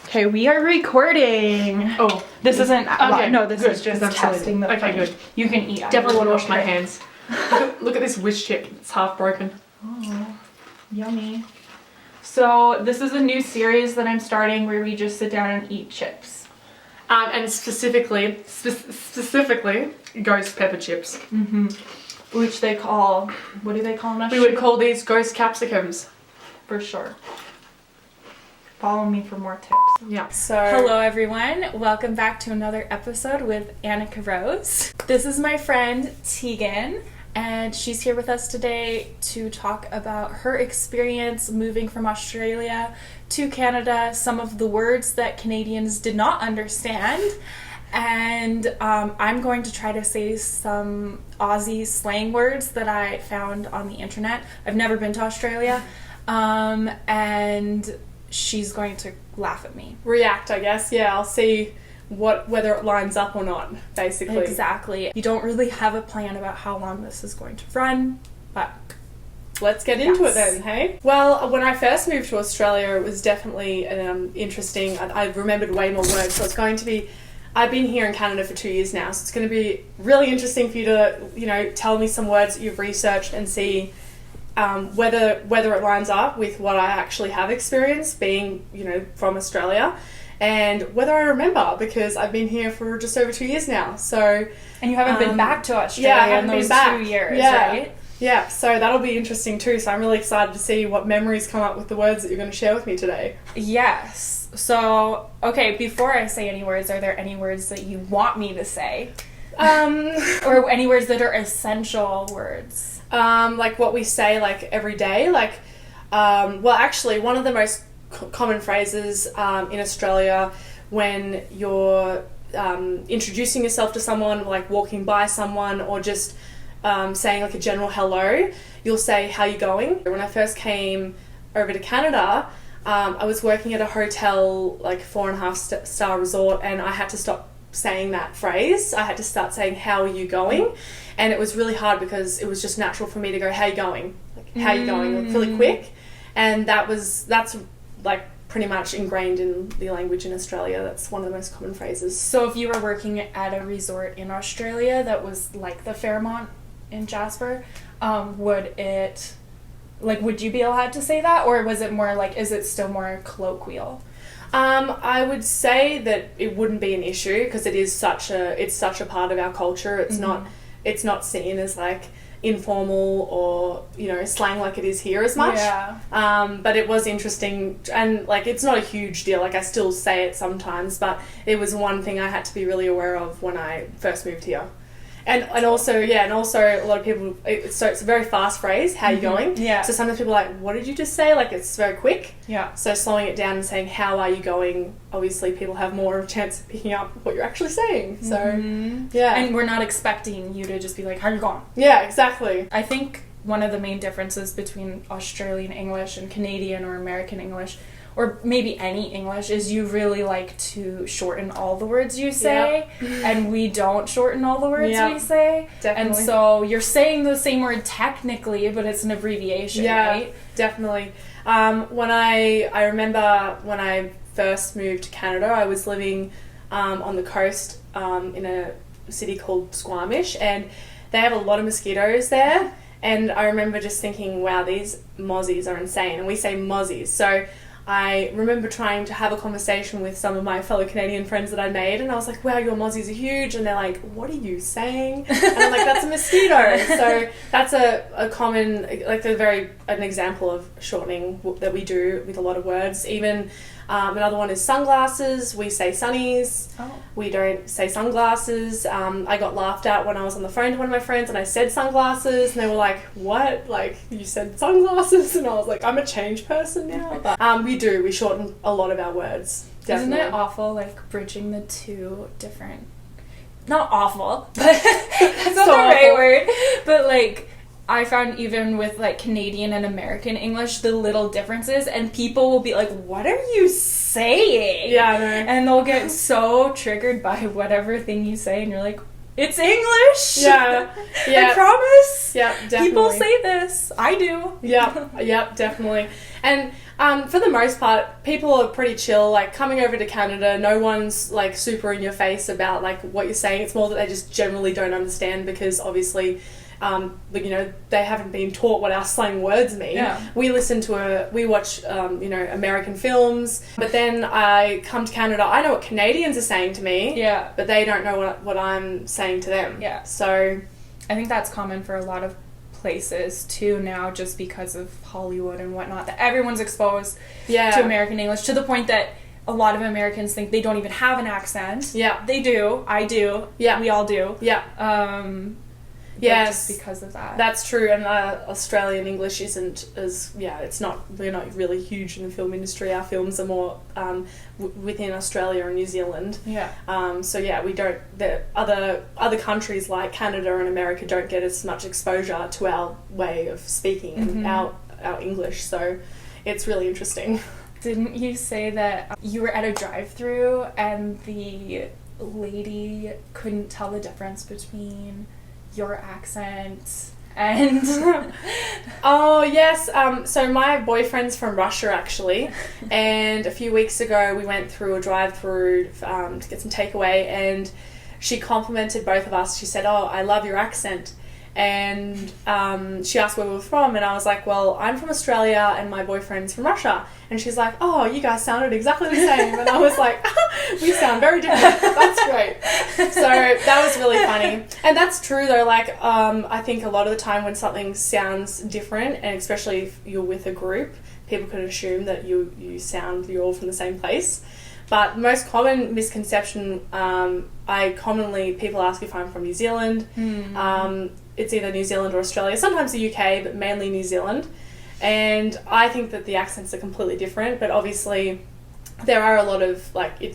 Okay, we are recording. Oh, this isn't. Okay, No, this good, is just 'cause I'm testing the. Okay, thing. good. You can eat. Definitely want to wash my Okay. hands. Look at this wish chip. It's half broken. Oh, yummy. So this is a new series that I'm starting where we just sit down and eat chips. And specifically, ghost pepper chips. Mm-hmm. Which they call. What do they call them? We would call these ghost capsicums. For sure. Follow me for more tips. Yeah. So hello everyone, welcome back to another episode with Anika Rose. This is my friend Tegan, and she's here with us today to talk about her experience moving from Australia to Canada, some of the words that Canadians did not understand, and I'm going to try to say some Aussie slang words that I found on the internet. I've never been to Australia, and she's going to laugh at me. React, I guess. Yeah, I'll see whether it lines up or not, basically. Exactly. You don't really have a plan about how long this is going to run, but let's get into it then, hey? Well, when I first moved to Australia, it was definitely interesting. I remembered way more words, so it's going to be... I've been here in Canada for 2 years now, so it's going to be really interesting for you to, tell me some words that you've researched and see whether it lines up with what I actually have experienced being, from Australia, and whether I remember, because I've been here for just over 2 years now. So, and you haven't been back to Australia in those 2 years, right? Yeah, so that'll be interesting too. So I'm really excited to see what memories come up with the words that you're going to share with me today. Yes. So, okay, before I say any words, are there any words that you want me to say? Or any words that are essential words? Like what we say, like, every day. Like, well, actually, one of the most common phrases in Australia when you're introducing yourself to someone, like walking by someone, or just saying like a general hello, you'll say, "How you going?" When I first came over to Canada, I was working at a hotel, like 4.5 star resort, and I had to stop saying that phrase. I had to start saying, "How are you going?" And it was really hard because it was just natural for me to go, "How you going?" Like, "How you going?" Like, really quick. And that's like pretty much ingrained in the language in Australia. That's one of the most common phrases. So if you were working at a resort in Australia that was like the Fairmont in Jasper, would you be allowed to say that, or was it more like, is it still more colloquial? I would say that it wouldn't be an issue because it's such a part of our culture. It's not seen as like informal or slang like it is here as much. Yeah. But it was interesting, and like it's not a huge deal. Like I still say it sometimes, but it was one thing I had to be really aware of when I first moved here. And also a lot of people, it's a very fast phrase, "How you going?" Yeah. So sometimes people are like, "What did you just say?" Like, it's very quick. Yeah. So slowing it down and saying, "How are you going?" Obviously people have more of a chance of picking up what you're actually saying. So, yeah. And we're not expecting you to just be like, "How you going?" Yeah, exactly. I think one of the main differences between Australian English and Canadian or American English, or maybe any English, is you really like to shorten all the words you say, and we don't shorten all the words we say. Definitely. And so you're saying the same word technically, but it's an abbreviation, right? Definitely. I remember when I first moved to Canada, I was living on the coast in a city called Squamish, and they have a lot of mosquitoes there, and I remember just thinking, wow, these mozzies are insane, and we say mozzies. So I remember trying to have a conversation with some of my fellow Canadian friends that I made, and I was like, wow, your mozzies are huge, and they're like, what are you saying? And I'm like, that's a mosquito. So that's a common, like an example of shortening that we do with a lot of words. Even another one is sunglasses. We say sunnies. Oh. We don't say sunglasses. I got laughed at when I was on the phone to one of my friends and I said sunglasses, and they were like, what? Like, you said sunglasses? And I was like, I'm a changed person now. But we shorten a lot of our words. Definitely. Isn't it awful, like, bridging the two different... Not awful, but that's not So the right awful. word. But, like, I found even with, like, Canadian and American English, the little differences, and people will be like, what are you saying? Yeah, I know. And they'll get so triggered by whatever thing you say, and you're like, it's English! Yeah. I promise! Yeah, definitely. People say this. I do. Yep, definitely. And For the most part, people are pretty chill. Like, coming over to Canada, no one's like super in your face about like what you're saying. It's more that they just generally don't understand because obviously, they haven't been taught what our slang words mean. Yeah. We watch American films, but then I come to Canada. I know what Canadians are saying to me. Yeah. But they don't know what I'm saying to them. Yeah. So, I think that's common for a lot of places too now, just because of Hollywood and whatnot, that everyone's exposed to American English to the point that a lot of Americans think they don't even have an accent. Yeah. They do. I do. Yeah. We all do. Yeah. Yes. Just because of that. That's true, and Australian English isn't as, we're not really huge in the film industry. Our films are more within Australia and New Zealand. Yeah. We don't, the other countries like Canada and America don't get as much exposure to our way of speaking and our English, so it's really interesting. Didn't you say that you were at a drive-thru and the lady couldn't tell the difference between your accent and Oh yes, so my boyfriend's from Russia actually, and a few weeks ago we went through a drive-through to get some takeaway, and she complimented both of us. She said, "Oh, I love your accent," and she asked where we were from, and I was like, "Well, I'm from Australia and my boyfriend's from Russia." And she's like, "Oh, you guys sounded exactly the same." And I was like, "We sound very different." That's great. So that was really funny. And that's true though, like, I think a lot of the time when something sounds different, and especially if you're with a group, people could assume that you're all from the same place. But most common misconception, people ask if I'm from New Zealand. It's either New Zealand or Australia, sometimes the UK, but mainly New Zealand. And I think that the accents are completely different, but obviously there are a lot of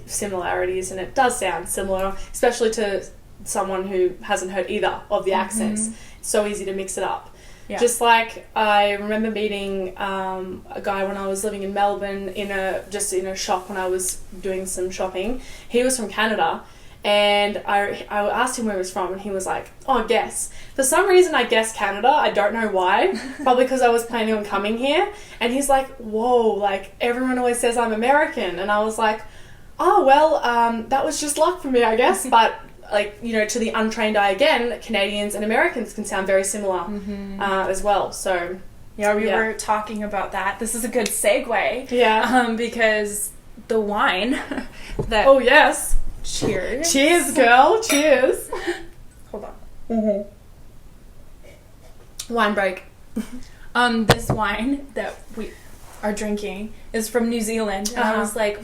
similarities, and it does sound similar, especially to someone who hasn't heard either of the accents. It's so easy to mix it up. Yeah. Just like I remember meeting a guy when I was living in Melbourne in a shop when I was doing some shopping. He was from Canada, and I asked him where he was from, and he was like, "Oh, guess." For some reason I guessed Canada. I don't know why. Probably because I was planning on coming here. And he's like, "Whoa, like everyone always says I'm American." And I was like, "Oh, well, that was just luck for me, I guess." But to the untrained eye, again, Canadians and Americans can sound very similar as well. So we were talking about that. This is a good segue. Yeah. Because the wine that... Oh, yes. Cheers. Cheers, girl. Cheers. Hold on. Wine break. This wine that we are drinking is from New Zealand. And I was like,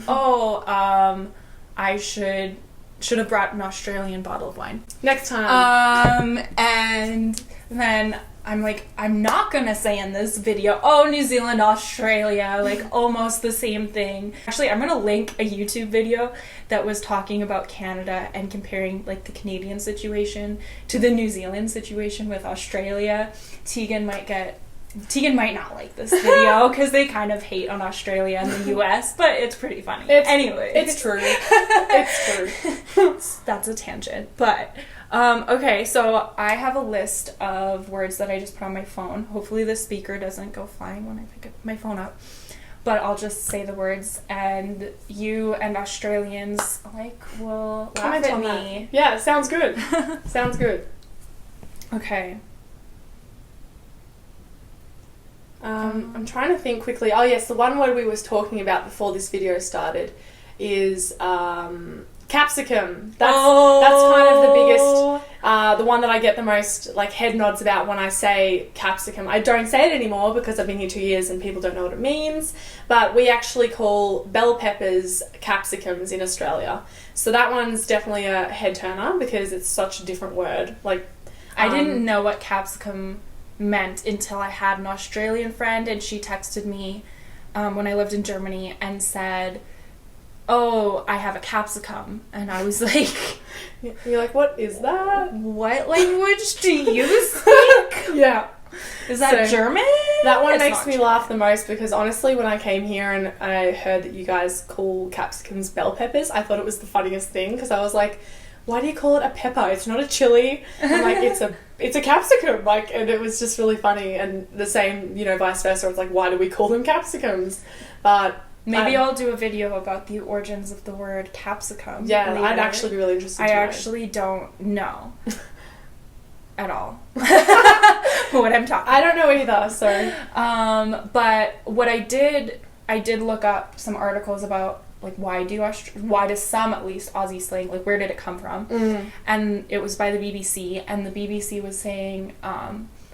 I should have brought an Australian bottle of wine next time. And then I'm like, I'm not gonna say in this video, oh, New Zealand, Australia, like almost the same thing. Actually, I'm gonna link a YouTube video that was talking about Canada and comparing like the Canadian situation to the New Zealand situation with Australia. Tegan might not like this video because they kind of hate on Australia and the US, but it's pretty funny. Anyway. It's true. It's true. That's a tangent. But, okay, so I have a list of words that I just put on my phone. Hopefully the speaker doesn't go flying when I pick my phone up. But I'll just say the words, and you and Australians, will laugh at me. Yeah, sounds good. Sounds good. Okay. I'm trying to think quickly. Oh yes, the one word we was talking about before this video started is capsicum. That's kind of the biggest, the one that I get the most head nods about when I say capsicum. I don't say it anymore because I've been here 2 years and people don't know what it means, but we actually call bell peppers capsicums in Australia. So that one's definitely a head turner because it's such a different word. I didn't know what capsicum meant until I had an Australian friend, and she texted me when I lived in Germany and said, "Oh, I have a capsicum," and I was like, "You're like, what is that? What language do you speak?" Yeah. Is that German? That one makes me laugh the most because honestly, when I came here and I heard that you guys call capsicums bell peppers, I thought it was the funniest thing because I was like, why do you call it a pepper? It's not a chili. I'm like, it's a capsicum. Like, and it was just really funny. And the same, you know, vice versa. It's like, why do we call them capsicums? But maybe I'll do a video about the origins of the word capsicum. Yeah, later. I'd actually be really interested. I actually don't know at all what I'm talking. I don't know either. So, but what I did look up some articles about like why does some, at least, Aussie slang, like where did it come from? And it was by the BBC, and the BBC was saying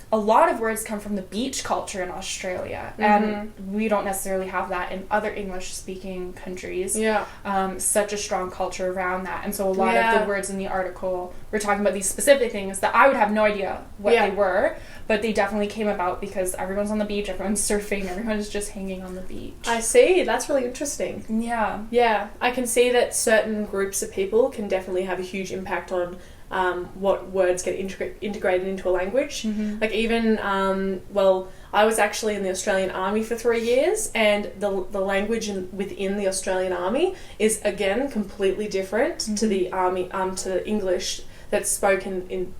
a lot of words come from the beach culture in Australia, and we don't necessarily have that in other English-speaking countries. Yeah. Such a strong culture around that, and so a lot of the words in the article were talking about these specific things that I would have no idea what they were, but they definitely came about because everyone's on the beach, everyone's surfing, everyone's just hanging on the beach. I see. That's really interesting. Yeah. Yeah, I can see that certain groups of people can definitely have a huge impact on what words get integrated into a language. Like even, I was actually in the Australian Army for 3 years, and the language within the Australian Army is, again, completely different to the army, to the English that's spoken in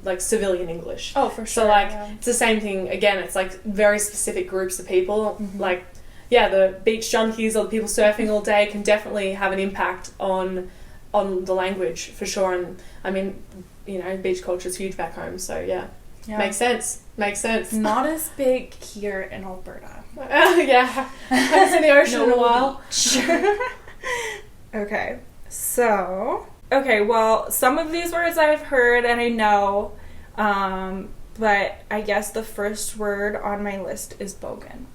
like civilian English. Oh, for sure. So like it's the same thing. Again, it's like very specific groups of people. Like, yeah, the beach junkies or the people surfing all day can definitely have an impact on the language for sure. And I mean, you know, beach culture is huge back home, so yeah. Makes sense. Not as big here in Alberta. Yeah, I haven't seen the ocean in a while. Okay, so well, some of these words I've heard and I know, but I guess the first word on my list is bogan.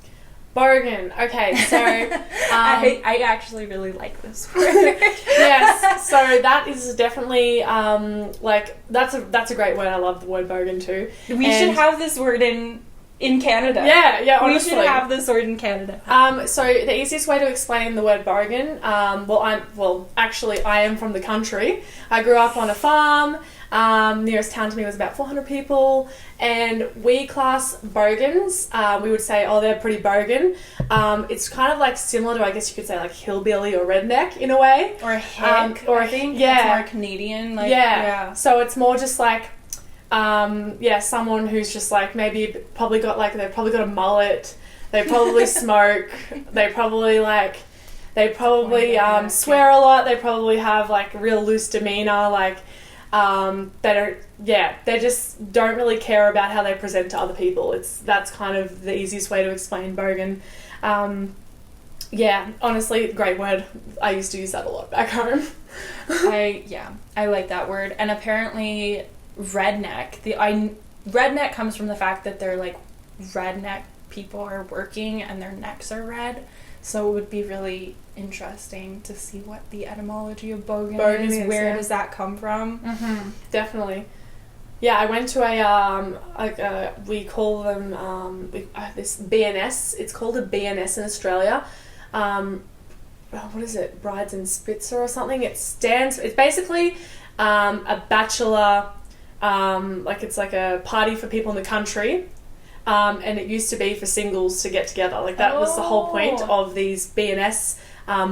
Bogan. Okay, so I actually really like this word. Yes, so that is definitely like that's a great word. I love the word bogan too. We should have this word in Canada. Yeah, honestly. We should have this word in Canada. So the easiest way to explain the word bogan, I am from the country. I grew up on a farm. Nearest town to me was about 400 people, and we class bogans. We would say, oh, they're pretty bogan. It's kind of like similar to, I guess you could say, like hillbilly or redneck in a way. Or a hick, or I think. Yeah. It's more Canadian. Like, So it's more just like, someone who's just like they've probably got a mullet. They probably smoke. They probably swear a lot. They probably have like real loose demeanor. Like, they just don't really care about how they present to other people. That's kind of the easiest way to explain bogan. Honestly, great word. I used to use that a lot back home. I like that word. And apparently redneck, redneck comes from the fact that they're like redneck people are working and their necks are red. So it would be really interesting to see what the etymology of bogan is. Where does that come from? Definitely. Yeah, I went to we call them this BNS. It's called a BNS in Australia. What is it? Brides and Spitzer or something. It's basically a bachelor. It's like a party for people in the country. And it used to be for singles to get together. Like, that was the whole point of these BNS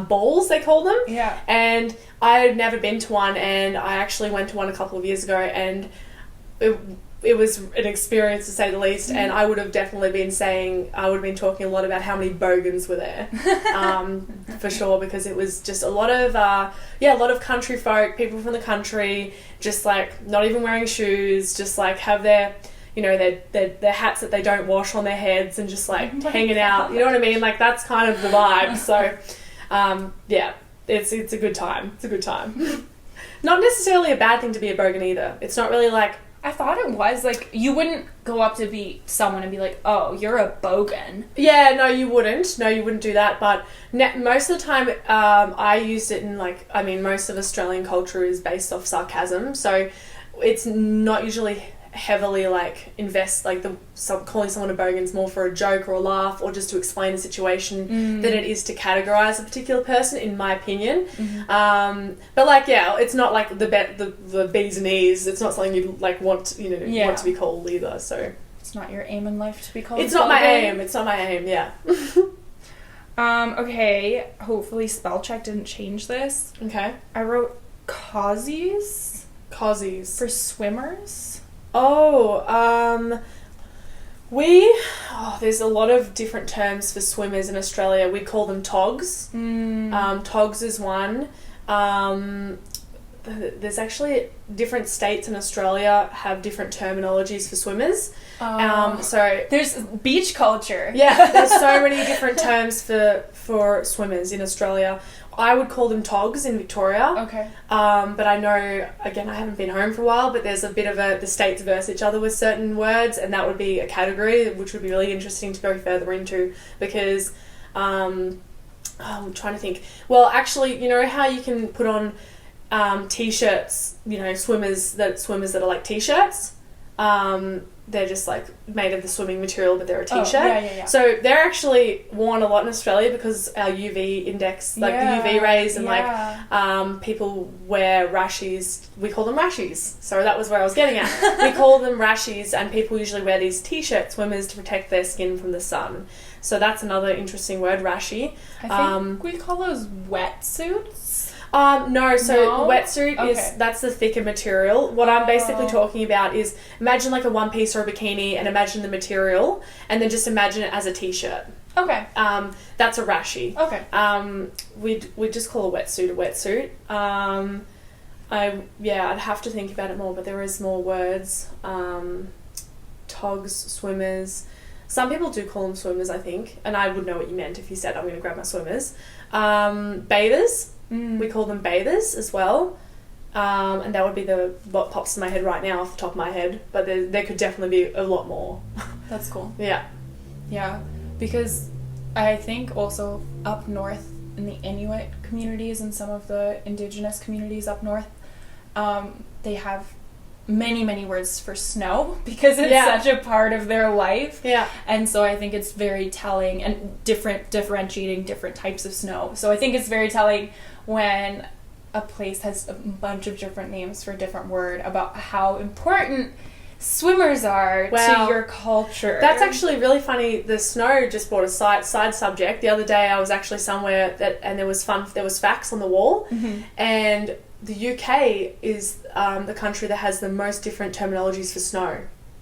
balls, they call them. Yeah. And I had never been to one, and I actually went to one a couple of years ago, and it was an experience, to say the least. And I would have definitely been talking a lot about how many bogans were there, for sure, because it was just a lot of country folk, people from the country, just like not even wearing shoes, just like have their hats that they don't wash on their heads and just like hanging out. You know what I mean? Like, that's kind of the vibe. So, it's a good time. It's a good time. Not necessarily a bad thing to be a bogan either. It's not really like... I thought it was, like, you wouldn't go up to someone and be like, oh, you're a bogan. Yeah, no, you wouldn't. No, you wouldn't do that. But most of the time, I used it in, most of Australian culture is based off sarcasm. So it's not usually heavily calling someone a bogan's more for a joke or a laugh or just to explain a situation than it is to categorize a particular person, in my opinion. It's not like the bee's knees. It's not something you want to be called either. So it's not your aim in life to be called. It's not my aim. It's not my aim. Yeah. Okay. Hopefully spell check didn't change this. Okay. I wrote Causies Causies. for swimmers. There's a lot of different terms for swimmers in Australia. We call them togs. Togs is one. There's actually different states in Australia have different terminologies for swimmers. So there's beach culture. Yeah, there's so many different terms for swimmers in Australia. I would call them togs in Victoria. Okay. But I know, again, I haven't been home for a while, but there's a bit of the states verse each other with certain words, and that would be a category which would be really interesting to go further into because I'm trying to think. Well, actually, you know how you can put on t-shirts, you know, swimmers that are like t-shirts. They're just like made of the swimming material, but they're a t-shirt. Yeah. So they're actually worn a lot in Australia because our UV index, like the UV rays, and like people wear rashies. We call them rashies. So that was where I was getting at. We call them rashies, and people usually wear these t-shirt swimmers to protect their skin from the sun. So that's another interesting word, rashi. I think we call those wetsuits. Wetsuit is, that's the thicker material. What I'm basically talking about is imagine like a one piece or a bikini and imagine the material and then just imagine it as a t-shirt. Okay. That's a rashi. Okay. We'd just call a wetsuit. I'd have to think about it more, but there is more words. Togs, swimmers. Some people do call them swimmers, I think, and I would know what you meant if you said I'm going to grab my swimmers. Bathers. We call them bathers as well. And that would be what pops in my head right now off the top of my head. But there could definitely be a lot more. That's cool. Yeah. Yeah. Because I think also up north in the Inuit communities and some of the indigenous communities up north, they have many words for snow because it's such a part of their life. Yeah. And so I think it's very telling and differentiating different types of snow. So I think it's very telling when a place has a bunch of different names for a different word about how important swimmers are to your culture. That's actually really funny. The snow just brought a side subject. The other day I was actually somewhere and there was facts on the wall, and the UK is the country that has the most different terminologies for snow.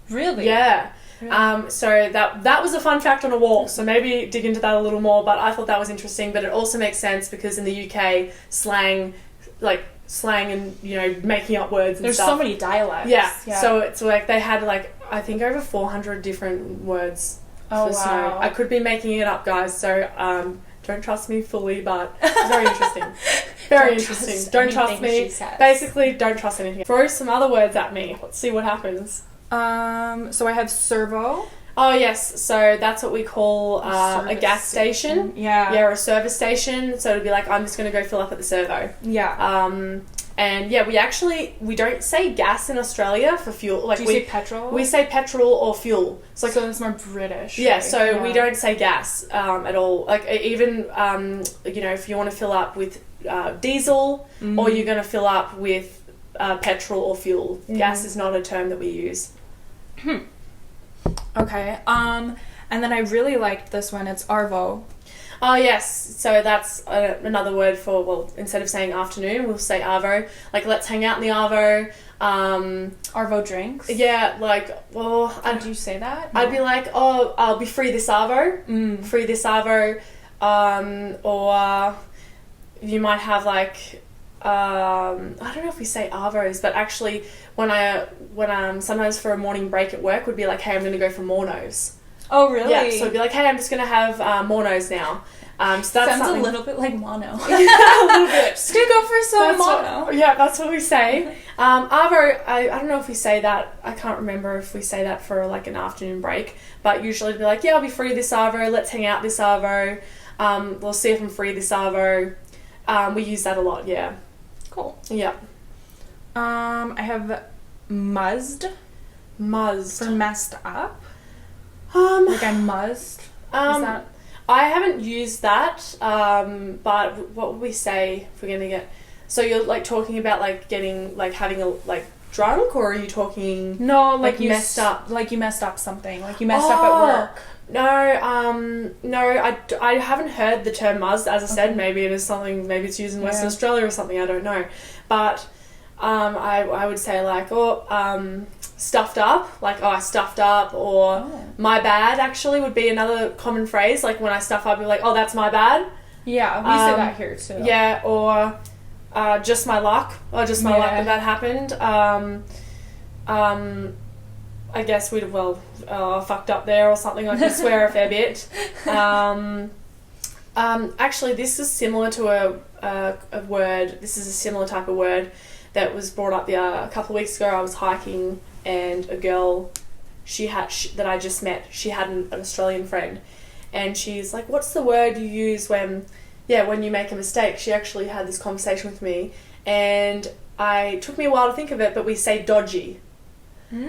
Really? Yeah. Really? So that was a fun fact on a wall, so maybe dig into that a little more, but I thought that was interesting. But it also makes sense because in the UK, slang and, you know, making up words and There's stuff. so many dialects. Yeah. So it's like they had like, I think over 400 different words for snow. I could be making it up, guys, so don't trust me fully, but it's very interesting. Very interesting. Don't trust me. Basically, don't trust anything. Throw some other words at me. Let's see what happens. So I have servo. Oh, yes. So that's what we call a gas station. Yeah. Yeah, or a service station. So it'd be like, I'm just going to go fill up at the servo. Yeah. And yeah, we don't say gas in Australia for fuel. Like, do you say petrol? We say petrol or fuel. So it's more British. Yeah, right? so we don't say gas at all. Like, even, you know, if you want to fill up with diesel or you're going to fill up with petrol or fuel, gas is not a term that we use. Okay. And then I really liked this one. It's arvo. Oh, yes. So that's another word for, well, instead of saying afternoon, we'll say arvo. Like, let's hang out in the arvo. Arvo drinks? Yeah, like, well... Did you say that? No. I'd be like, oh, I'll be free this arvo. Free this arvo. Or you might have, like... I don't know if we say arvos, but actually when sometimes for a morning break at work would be like, hey, I'm going to go for mornos. Oh, really? Yeah, so it'd be like, hey, I'm just going to have mornos now. So that's sounds a little bit like mono. Yeah, a little bit. Just gonna go for some mono. That's what we say. Arvo, I don't know if we say that. I can't remember if we say that for like an afternoon break, but usually it'd be like, yeah, I'll be free this arvo. Let's hang out this arvo. We'll see if I'm free this arvo. We use that a lot. Yeah. Cool. Yeah. I have muzzed. Muzzed. For messed up. Like I'm muzzed. Is that... I haven't used that, but what would we say if we're going to get... So you're, like, talking about, like, getting, like, having a, like, drunk, or are you talking... No, like you messed up. Like you messed up something. Like you messed up at work. No, I haven't heard the term muzzed. As I said, maybe it is something, maybe it's used in Western Australia or something, I don't know. But I would say like, stuffed up, like, I stuffed up, or my bad actually would be another common phrase. Like when I stuff up, you're like, oh, that's my bad. Yeah, we say that here too. Yeah, or just my luck, or just my luck that happened. I guess we'd, fucked up there or something, like we swear a fair bit. Actually, this is similar to a word, this is a similar type of word that was brought up a couple of weeks ago. I was hiking and a girl that I just met, she had an Australian friend, and she's like, what's the word you use when you make a mistake? She actually had this conversation with me, and it took me a while to think of it, but we say dodgy.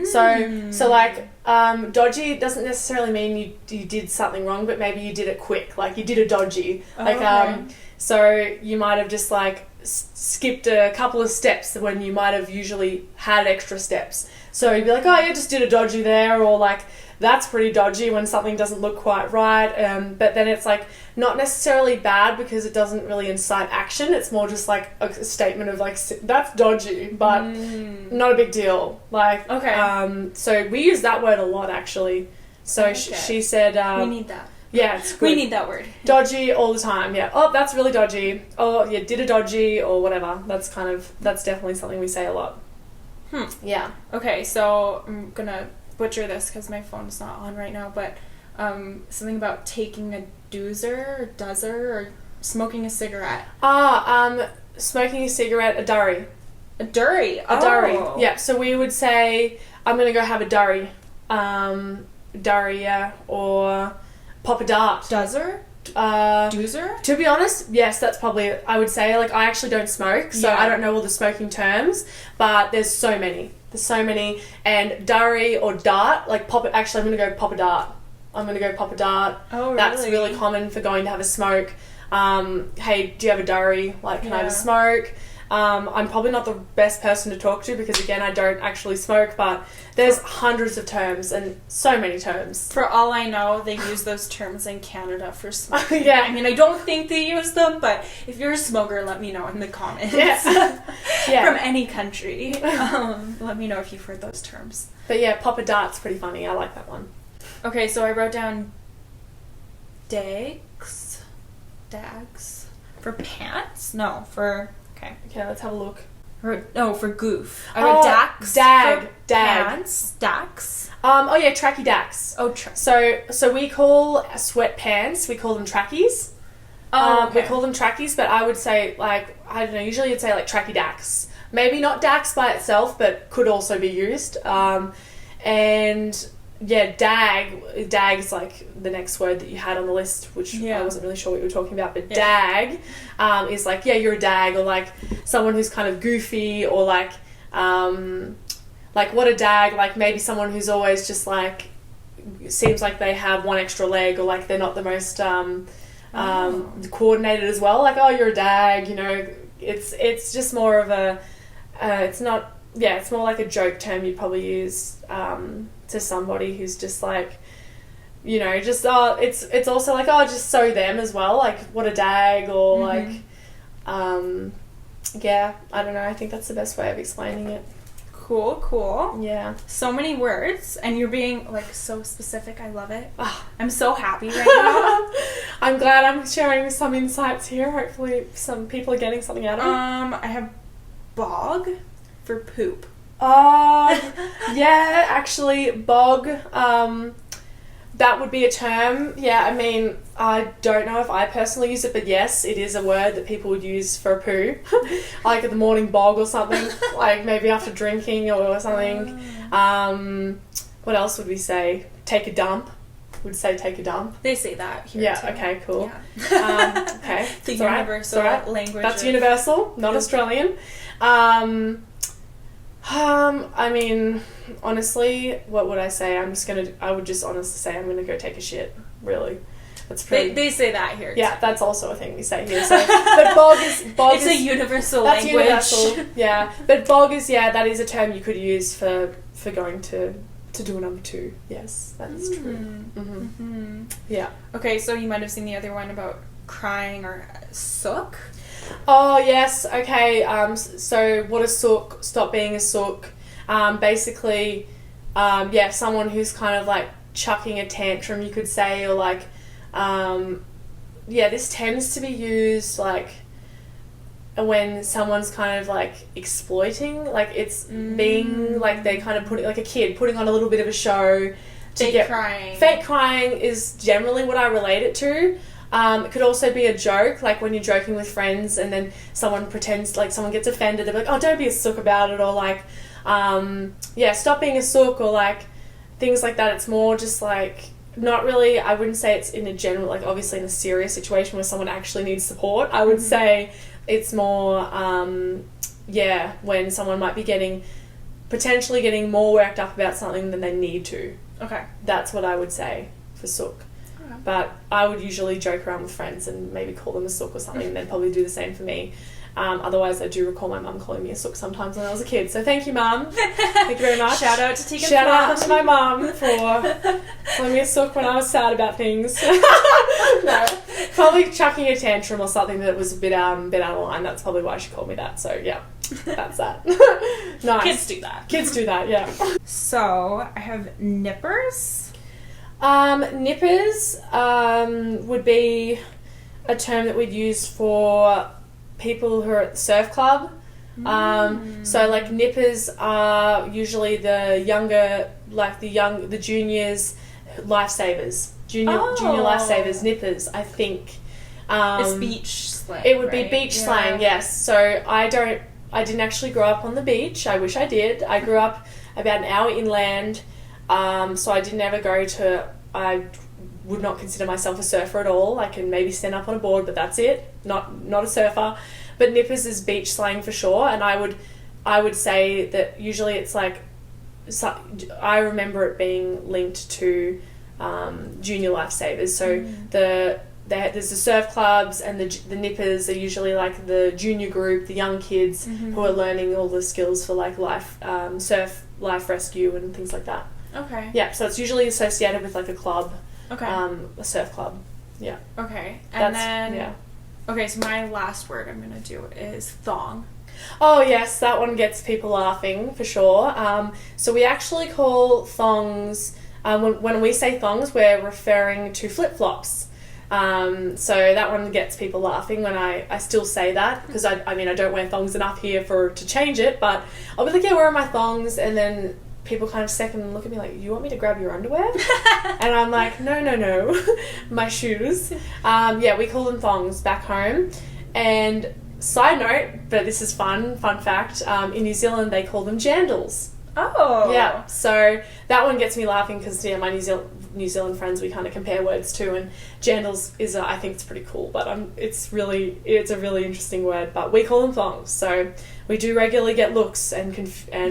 So like, dodgy doesn't necessarily mean you did something wrong, but maybe you did it quick, like you did a dodgy. So you might have just like skipped a couple of steps when you might have usually had extra steps. So you'd be like, oh yeah, just did a dodgy there, or like, that's pretty dodgy when something doesn't look quite right. But then it's like not necessarily bad because it doesn't really incite action. It's more just like a statement of like, that's dodgy, but not a big deal. Like, so we use that word a lot actually. So she said, we need that. Yeah, it's good. We need that word. Dodgy all the time. Yeah. Oh, that's really dodgy. Oh, you did a dodgy, or whatever. That's definitely something we say a lot. Yeah. Okay, so I'm gonna butcher this because my phone's not on right now, but something about taking a dozer or smoking a cigarette. Smoking a cigarette, a durry. A durry? A durry. Yeah, so we would say, I'm gonna go have a durry. Durry, yeah, or pop a dart. Dozer? Doozer? To be honest, yes, that's probably, I would say, like, I actually don't smoke, so I don't know all the smoking terms, but there's so many. And durry or dart, like actually I'm going to go pop a dart. Oh, really? That's really common for going to have a smoke. Hey, do you have a durry? Like, can I have a smoke? I'm probably not the best person to talk to because, again, I don't actually smoke, but there's hundreds of terms and so many terms. For all I know, they use those terms in Canada for smoking. Yeah. I mean, I don't think they use them, but if you're a smoker, let me know in the comments. From any country. Let me know if you've heard those terms. But yeah, pop a dart's pretty funny. I like that one. Okay, so I wrote down dags for pants? No, for... Okay, let's have a look. For goof. I wrote dax. Dag. Pants. Dax. Tracky dax. So we call sweatpants, we call them trackies. We call them trackies, but I would say, like, I don't know, usually you'd say like tracky dax. Maybe not dax by itself, but could also be used. And yeah, dag is like the next word that you had on the list, which I wasn't really sure what you were talking about, but dag is like, you're a dag, or like someone who's kind of goofy, or like what a dag, like maybe someone who's always just like, seems like they have one extra leg, or like they're not the most coordinated as well, like, oh, you're a dag, you know. It's just more of a it's more like a joke term you'd probably use to somebody who's just like, you know, just it's also like, oh, just so them as well, like, what a dag, or like I don't know, I think that's the best way of explaining it. Cool. Yeah. So many words, and you're being like so specific. I love it. I'm so happy right now. I'm glad I'm sharing some insights here. Hopefully some people are getting something out of it. I have bog for poop. Yeah, actually, bog. That would be a term. Yeah, I mean, I don't know if I personally use it, but yes, it is a word that people would use for a poo. Like at the morning bog or something, like maybe after drinking or something. What else would we say? Take a dump. Would say take a dump. They say that here too. Okay, cool. Yeah. Okay. The universal language. That's universal, not Australian. I mean, honestly, what would I say? I would just honestly say I'm gonna go take a shit. Really, that's pretty. They say that here. Yeah, that's also a thing we say here. So, but bog is it's a universal language. Universal. Yeah, but bog is that is a term you could use for going to do a number two. Yes, that is true. Mm-hmm. Yeah. Okay, so you might have seen the other one about crying or sook. Oh, yes. Okay. So what is sook? Stop being a sook. Basically, someone who's kind of like chucking a tantrum, you could say, or like, this tends to be used like when someone's kind of like exploiting, like it's being like they kind of put it like a kid putting on a little bit of a show. Crying. Fake crying is generally what I relate it to. It could also be a joke, like when you're joking with friends and then someone pretends, like someone gets offended, they're like, oh, don't be a sook about it, or like, stop being a sook, or like things like that. It's more just like, not really, I wouldn't say it's in a general, like obviously in a serious situation where someone actually needs support. I would say it's more, when someone might be potentially getting more worked up about something than they need to. Okay. That's what I would say for sook. Okay. But I would usually joke around with friends and maybe call them a sook or something, and they'd probably do the same for me. Otherwise, I do recall my mum calling me a sook sometimes when I was a kid. So thank you, Mum. Thank you very much. Shout out to Tegan. Shout out to my mum for calling me a sook when I was sad about things. No, probably chucking a tantrum or something that was a bit out of line. That's probably why she called me that. So yeah, that's that. Nice. Kids do that. Kids do that. Yeah. So I have nippers. Nippers would be a term that we'd use for people who are at the surf club. So like nippers are usually the younger, like the juniors, lifesavers, junior lifesavers, nippers, I think. It's beach slang. It would be beach slang, yes. So I didn't actually grow up on the beach. I wish I did. I grew up about an hour inland, so I didn't ever I would not consider myself a surfer at all. I can maybe stand up on a board, but that's it. Not a surfer. But nippers is beach slang for sure, and I would say that usually it's like, I remember it being linked to junior lifesavers. So there's the surf clubs, and the nippers are usually like the junior group, the young kids who are learning all the skills for like surf life rescue and things like that. Okay. Yeah, so it's usually associated with like a club. Okay. A surf club. Yeah. Okay. And then okay, so my last word I'm going to do is thong. Oh yes, that one gets people laughing for sure. So we actually call thongs, when we say thongs, we're referring to flip-flops. So that one gets people laughing when I still say that, because I don't wear thongs enough here to change it, but I'll be like, yeah, where are my thongs? And then people kind of second look at me like, you want me to grab your underwear? And I'm like, no, my shoes. We call them thongs back home. And side note, but this is fun fact, in New Zealand they call them jandals. Oh. Yeah, so that one gets me laughing because my New Zealand friends, we kind of compare words too, and jandals is, I think it's pretty cool, but it's a really interesting word, but we call them thongs. So we do regularly get looks and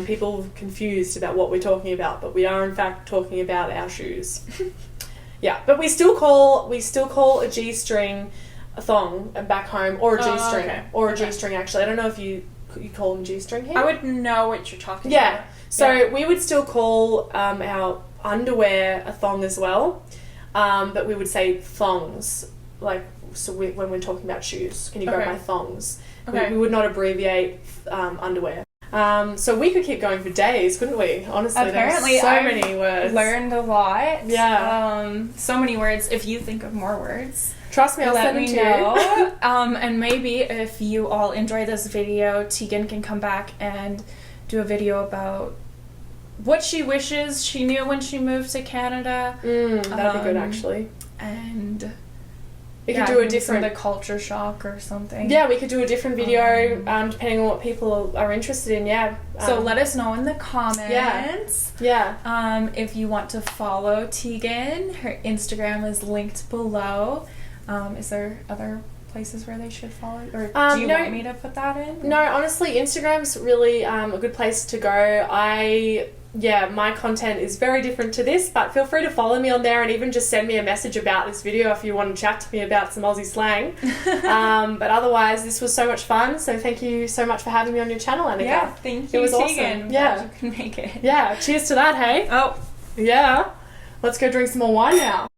people confused about what we're talking about, but we are in fact talking about our shoes. Yeah, but we still call a G-string a thong back home, or a G-string, or a G-string actually. I don't know if you call them G-string here. I would know what you're talking about. Yeah, so we would still call our underwear a thong as well, but we would say thongs, like, so when we're talking about shoes, can you grab my thongs? We would not abbreviate underwear. So we could keep going for days, couldn't we? Honestly, apparently so many words. Learned a lot. Yeah. So many words. If you think of more words, trust me, I'll let send them me to know. you. And maybe if you all enjoy this video, Tegan can come back and do a video about what she wishes she knew when she moved to Canada. That'd be good, actually. And we could do a different, the culture shock or something. Yeah, we could do a different video, depending on what people are interested in. Yeah. So let us know in the comments. Yeah. If you want to follow Tegan, her Instagram is linked below. Is there other places where they should follow, or do you want me to put that in? No, honestly, Instagram's really a good place to go. My content is very different to this, but feel free to follow me on there, and even just send me a message about this video if you want to chat to me about some Aussie slang. But otherwise, this was so much fun, so thank you so much for having me on your channel, Anika. Yeah, thank you, it was Tegan. Awesome. Yeah, you can make it. Yeah, cheers to that, hey? Oh. Yeah. Let's go drink some more wine now.